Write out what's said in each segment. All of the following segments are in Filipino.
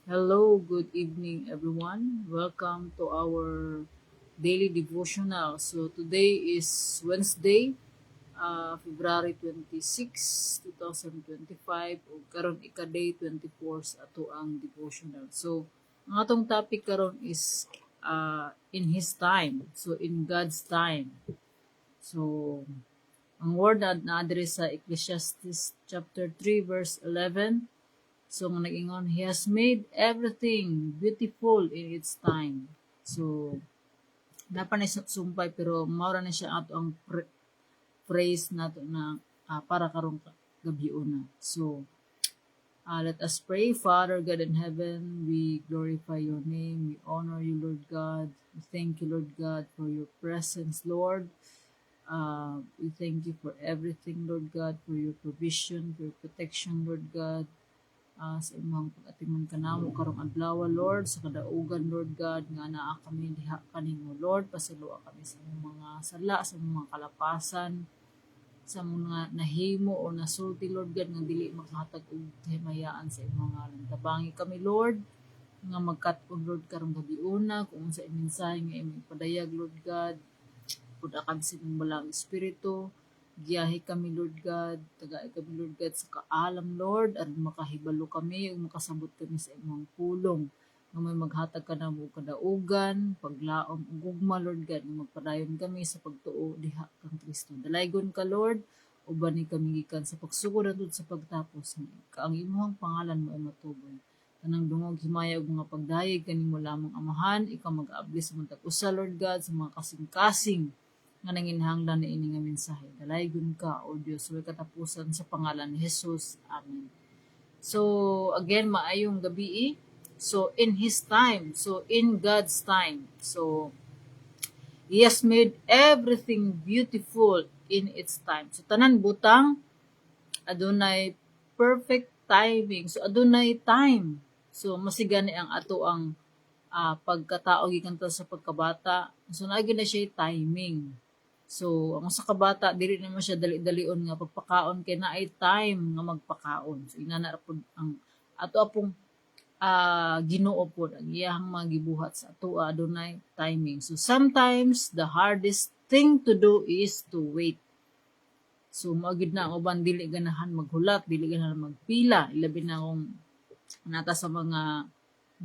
Hello, good evening, everyone. Welcome to our daily devotional. So, today is Wednesday, February 26, 2025, o karon ika-day 24 sa ato ang devotional. So, ang atong topic karon is in His time. So, in God's time. So, ang word na address sa Ecclesiastes chapter 3 verse 11. So, nga nag-ingon, He has made everything beautiful in its time. So, dapat na sumpay, pero maura na siya ato ang phrase nato na para karong gabi una. So, let us pray. Father God in heaven, we glorify your name. We honor you, Lord God. We thank you, Lord God, for your presence, Lord. We thank you for everything, Lord God, for your provision, for your protection, Lord God. Sa imong pag-atimon kanamo karong adlaw, Lord, sa kadaugan, Lord God, nga naa kami diha kanimo, Lord, pasaluwa kami sa imong mga sala, sa imong mga kalapasan, sa mga nahimo o nasulti, Lord God, nga dili makahatag og kahimayaan sa imong ngalan. Tabangi kami, Lord, nga magkat-on, Lord, karong gabi una, kung sa mensahe nga imong padayag, Lord God, pud kami sa imong balang espiritu. Giyahe kami, Lord God. Tagay kami, Lord God, sa kaalam, Lord. Aron makahibalo kami, ug makasabot kami sa imong pulong. Nga may maghatag ka na mo kadaugan, paglaom, ug gugma, Lord God. Nga magpadayon kami sa pagtuo diha kang Kristo. Dalaygon ka, Lord. Uban ni kami gikan sa pagsugod atud sa pagtapos. Ang imong pangalan mo ay matuboy. Tanang dungog himaya ug mga pagdayeg kanimo lamang amahan. Ikaw mag-aabli sa mga usa, Lord God, sa mga kasing-kasing nga nanginhanglan na ini nga mensahe. Dalaygon ka, O Diyos, way katapusan sa pangalan ni Jesus. Amen. So, again, maayong gabi. So, in His time. So, in God's time. So, He has made everything beautiful in its time. So, tanan butang, adunay perfect timing. So, adunay time. So, masigani ang ato ang pagkatao gikan ta sa pagkabata. So, naagi na siya timing. So, ang sa kabata, dili naman siya dali-dalion nga pagpakaon kay naay time nga magpakaon. So, inana ra pud ang ato apong Ginoo pod ang iyang mga gibuhat sa ato adunay timing. So, sometimes the hardest thing to do is to wait. So, mao gid na ang uban dili ganahan maghulat, dili ganahan magpila, ilabi na kung nata sa mga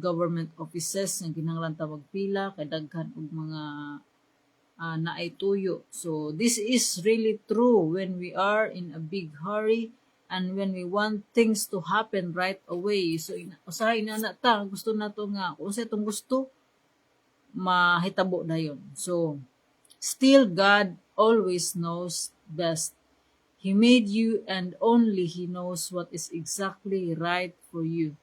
government offices nga kinahanglan ta magpila kay daghan og mga naay tuyo. So, this is really true when we are in a big hurry and when we want things to happen right away. So, usahay na ta, gusto na to nga, kung sa itong gusto, mahitabo na yun. So, still God always knows best. He made you and only He knows what is exactly right for you.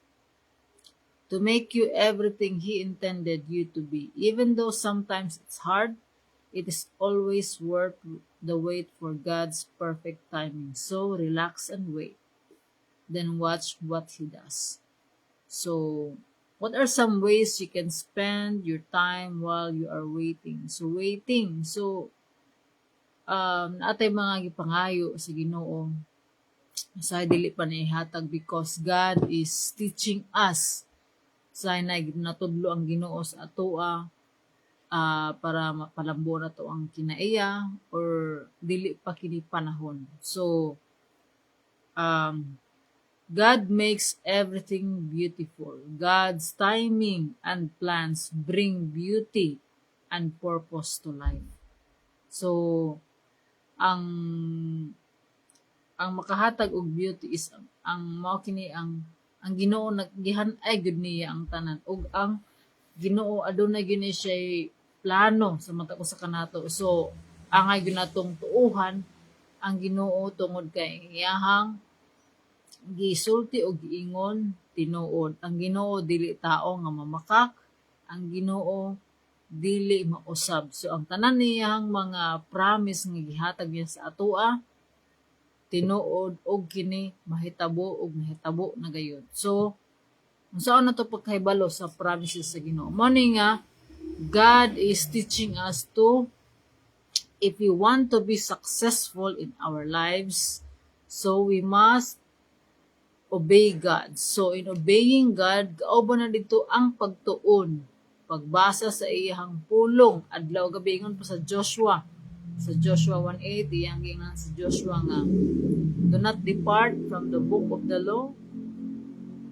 To make you everything He intended you to be. Even though sometimes it's hard, it is always worth the wait for God's perfect timing. So relax and wait. Then watch what He does. So, what are some ways you can spend your time while you are waiting? So, waiting. So, natay mga gipangayo sa Ginoo sa dili pa nihatag because God is teaching us sa natudlo ang Ginoo sa atoa para mapalambo na to ang kinaiya or dili pa kini panahon. So, God makes everything beautiful. God's timing and plans bring beauty and purpose to life. So, ang makahatag og beauty is ang mao kini ang Ginoo naggihan ay gud niya ang tanan ug ang Ginoo adunay gini siya plano sa mata ko sa kanato. So, angay gyud natong tuuhan ang Ginoo tungod kay iyahang gisulti og giingon tinuod. Ang Ginoo dili tao nga mamakak, ang Ginoo dili mausab. So, ang tanan niyang mga promise nga gihatag niya sa atoa tinuod og kini mahitabo og mahitabo na gayud. So, saan na to pagkahibalo sa promises sa Ginoo? Mao ni nga God is teaching us to, if we want to be successful in our lives, so we must obey God. So, in obeying God, kauban na dito ang pagtuon. Pagbasa sa iyang pulong, adlaw gabi ingon pa sa Joshua. Sa Joshua 1:8, iyang gingan sa Joshua nga, do not depart from the book of the law,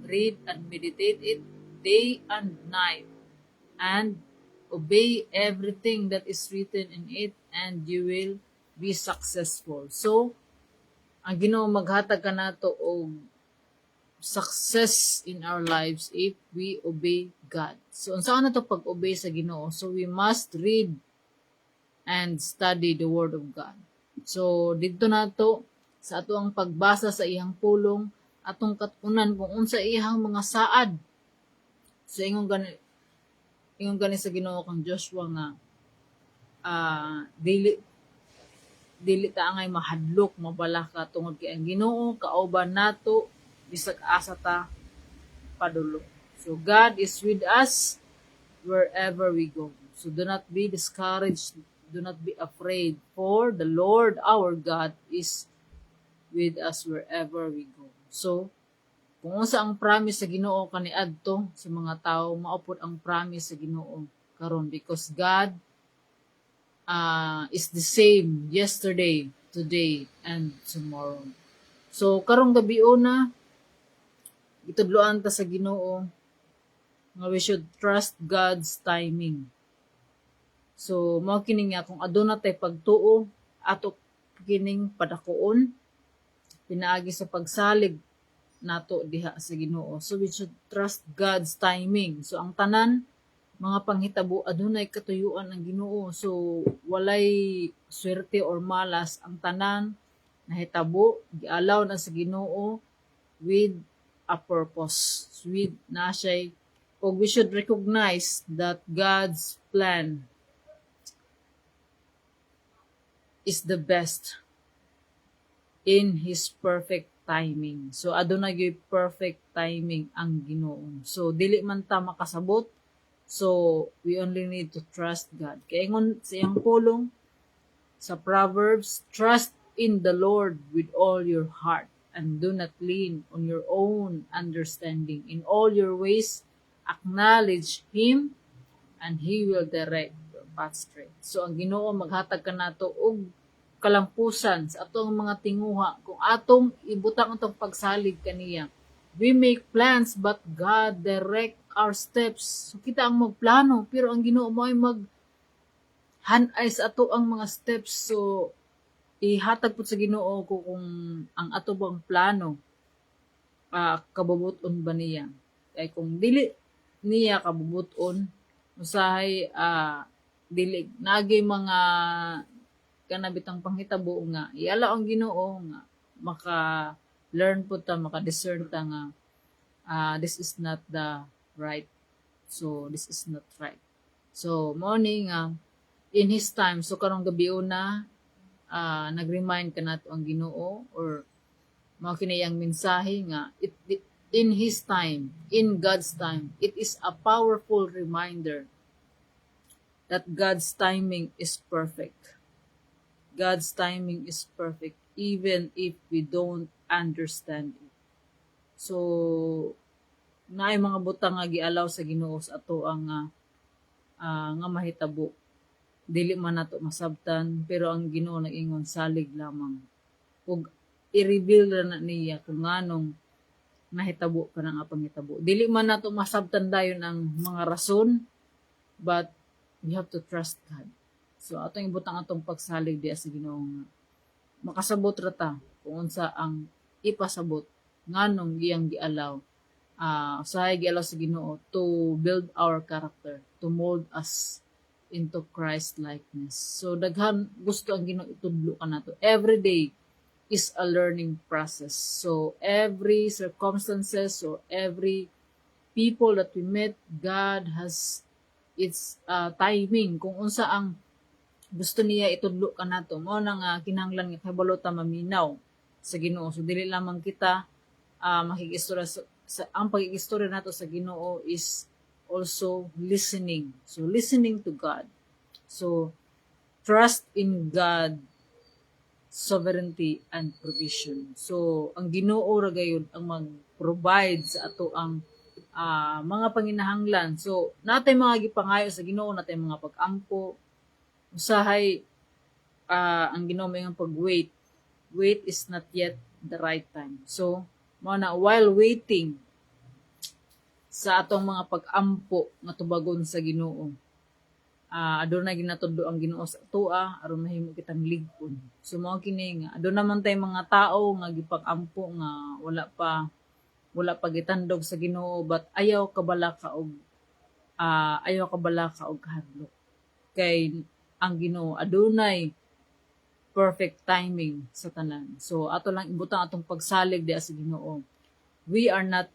read and meditate it day and night, and obey everything that is written in it, and you will be successful. So, ang Ginoo maghatag kanato og success in our lives if we obey God. So, unsa na to pag-obey sa Ginoo? So, we must read and study the Word of God. So, dito na to, sa ato ang pagbasa sa iyang pulong, atong katunan kung unsa iyang mga saad. So, ingon gani sa Ginoo kang Joshua nga, dili ta angay mahadlok, mabala ka tungod kay ang Ginoo kauban nato bisag asa ta padulo. So God is with us wherever we go. So do not be discouraged, do not be afraid, for the Lord our God is with us wherever we go. So kung unsa ang promise sa Ginoo kaniadto sa mga tawo, maupod ang promise sa Ginoo karon, because God is the same yesterday, today, and tomorrow. So karong gabi na itudloan ta sa Ginoo nga we should trust God's timing. So mao kini nga kung aduna tay pagtuo ato kining padakuon pinaagi sa pagsalig nato diha sa Ginoo. So we should trust God's timing. So ang tanan mga panghitabo adunay katuyuan ang Ginoo. So walay swerte or malas, ang tanan nahitabo gialaw na sa Ginoo with a purpose. With na siya, o we should recognize that God's plan is the best in His perfect timing. So adunay gyud perfect timing ang Ginoo. So dili man ta makasabot. So we only need to trust God. Kaya ingon sa iyang pulong sa Proverbs, trust in the Lord with all your heart, and do not lean on your own understanding. In all your ways, acknowledge Him, and He will direct your path straight. So, ang Ginoo maghatag kanato og kalampusan sa atong mga tinguha. Kung atong ibutang atong pagsalig kaniya, we make plans, but God direct our steps. So, kita ang magplano, pero ang Ginoo mo ay hanay sa ato ang mga steps. So, ihatag po sa Ginoo ko kung ang ato bang plano kabubuton ba niya. Kay kung dili niya kabubuton, usahay dili nagay mga kanabitang panghitabo nga iala ang Ginoo nga maka learn po ta, maka discern ta nga this is not the right. So this is not right. So morning in His time, so karong gabi na nag-remind ka nato ang Ginoo, or mao kini ang mensahe nga in His time, in God's time, it is a powerful reminder that God's timing is perfect. God's timing is perfect even if we don't understand it. So naay mga butang nga gialaw sa Ginoo sa ato ang nga mahitabo. Dili man nato masabtan, pero ang Ginoo nag-ingon salig lamang. Ug i-reveal ra na niya kung nganong nahitabo ka ng panghitabo. Dili man nato masabtan dayon ang mga rason, but we have to trust God. So atong ibutang atong pagsalig diya sa Ginoo nga makasabot ra ta kung unsa ang ipasabot nganong iyang gialaw. Usahay gialaw sa Ginoo to build our character, to mold us into Christ likeness. So daghan gusto ang Ginoo itudlo kanato. Every day is a learning process. So every circumstances or every people that we met, God has its timing kung unsa ang gusto niya itudlo kanato. Mao nang kinahanglan nga kahibalo ta maminaw sa Ginoo. So dili lamang kita makikistorya sa ang pagkikistorya nato sa Ginoo is also listening. So listening to God. So trust in God's sovereignty and provision. So ang Ginoo ra gayud ang mag-provide sa ato ang mga panginahanglan. So natay mga gipangayo sa Ginoo, natay mga pag-ampo, usahay ang Ginoo may pag-wait. Wait is not yet the right time. So mao na while waiting sa atong mga pag-ampo nga tubagon sa Ginoo, aduna ginatundo ang Ginoo sa atoa aron mahimo kitang ligpon. So mao kini nga aduna man tay mga tao nga gipag-ampo nga wala pa gitandog sa Ginoo, but ayaw kabala ka og kahadlok. Kay ang Ginoo adunay perfect timing sa tanan. So ato lang ibutang atong pagsalig diha sa Ginoo. We are not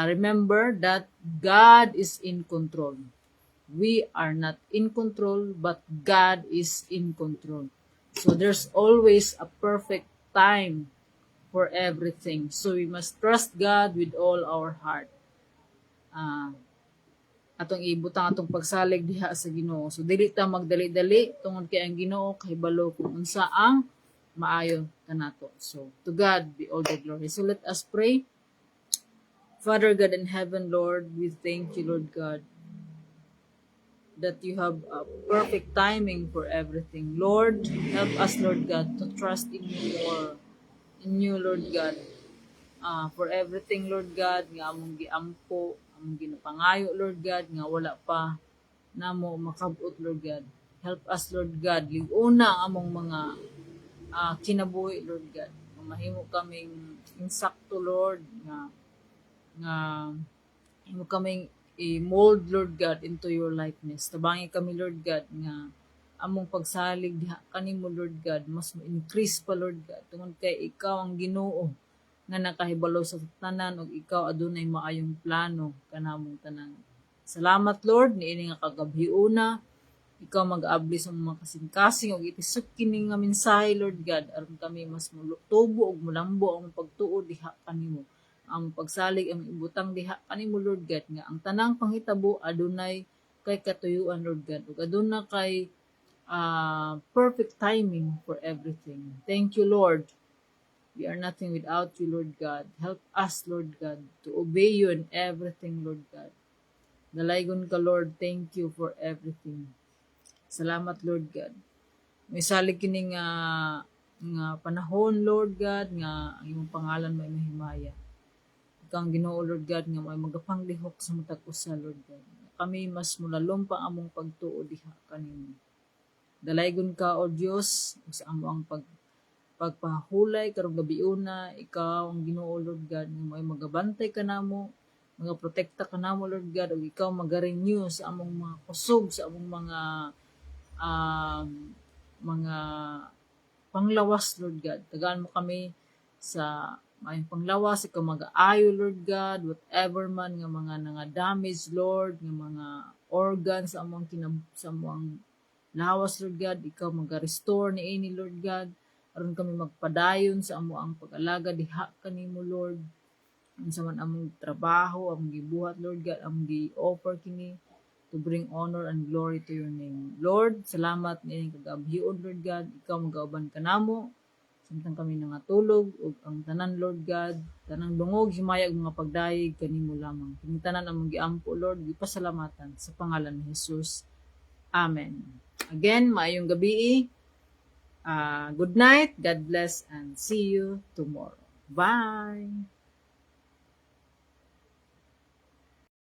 remember that God is in control. We are not in control, but God is in control. So there's always a perfect time for everything. So we must trust God with all our heart. Atong ibutang atong pagsalig diha sa Ginoo. So dili ta magdali-dali tungod kay ang Ginoo kahibalo kung unsa ang maayo kanato. So to God be all the glory. So let us pray. Father God in heaven, Lord, we thank you, Lord God, that you have a perfect timing for everything. Lord, help us, Lord God, to trust in you more. In you, Lord God. For everything, Lord God, nga among giampo, among ginapangayo, Lord God, nga wala pa namo makabot, Lord God. Help us, Lord God. Liguna ang among mga kinabuhi, Lord God. Mahimo kaming insakto, Lord, nga himo kaming i-mold, Lord God, into your likeness. Tabangi kami, Lord God, nga among pagsalig diha kanimo, Lord God, mas ma-increase pa, Lord God, tungod kay ikaw ang Ginoo nga nakahibalo sa tanan ug ikaw adunay maayong plano kanamong tanan. Salamat, Lord, niini nga kagabhiuna ikaw mag-abli sa mga kasing-kasing ug itisuk kini nga mensahe, Lord God, aron kami mas tubo ug mulambo ang pagtuo diha kanimo. Ang pagsalig ang ibutang diha kanimo, Lord God, nga ang tanang panghitabo adunay kay katuyuan, Lord God, ug aduna kay perfect timing for everything. Thank you, Lord. We are nothing without you, Lord God. Help us, Lord God, to obey you in everything, Lord God. Dalaygon ka, Lord. Thank you for everything. Salamat, Lord God. May salig kini nga panahon, Lord God, nga ang imong pangalan may mahimaya. Ikaw ang Ginoo, Lord God, nga may magapanglihok sa matag usa, Lord God. Kami mas mulalom pa among pagtuo diha kanimo. Dalaygon ka, O Dios, sa among pagpahulay karong gabiuna, ikaw ang Ginoo, Lord God, nga may magabantay kanamo, magaprotekta kanamo, Lord God, ug ikaw magarenew sa among mga kusog, sa among mga panglawas, Lord God. Tagaan mo kami sa may panglawas, ikaw mag-aayo, Lord God, whatever man nga mga damage, Lord, nga mga organs sa among lawas, Lord God, ikaw mag-restore niini, Lord God, aron kami magpadayon sa amo ang pag-alaga diha kanimo, Lord. Unsa man among trabaho, among gibuhat, Lord God, among gi-offer kini to bring honor and glory to your name. Lord, salamat niini kagabhion, Lord God, ikaw magauban kanamo. Samtang kami nangatulog ug ang tanan, Lord God, tanang dungog himaya ug mga pagdayeg kanimo lamang. Kining tanan among giampo, Lord, gipasalamatan sa pangalan ni Jesus. Amen. Again, maayong gabi. Good night, God bless, and see you tomorrow. Bye!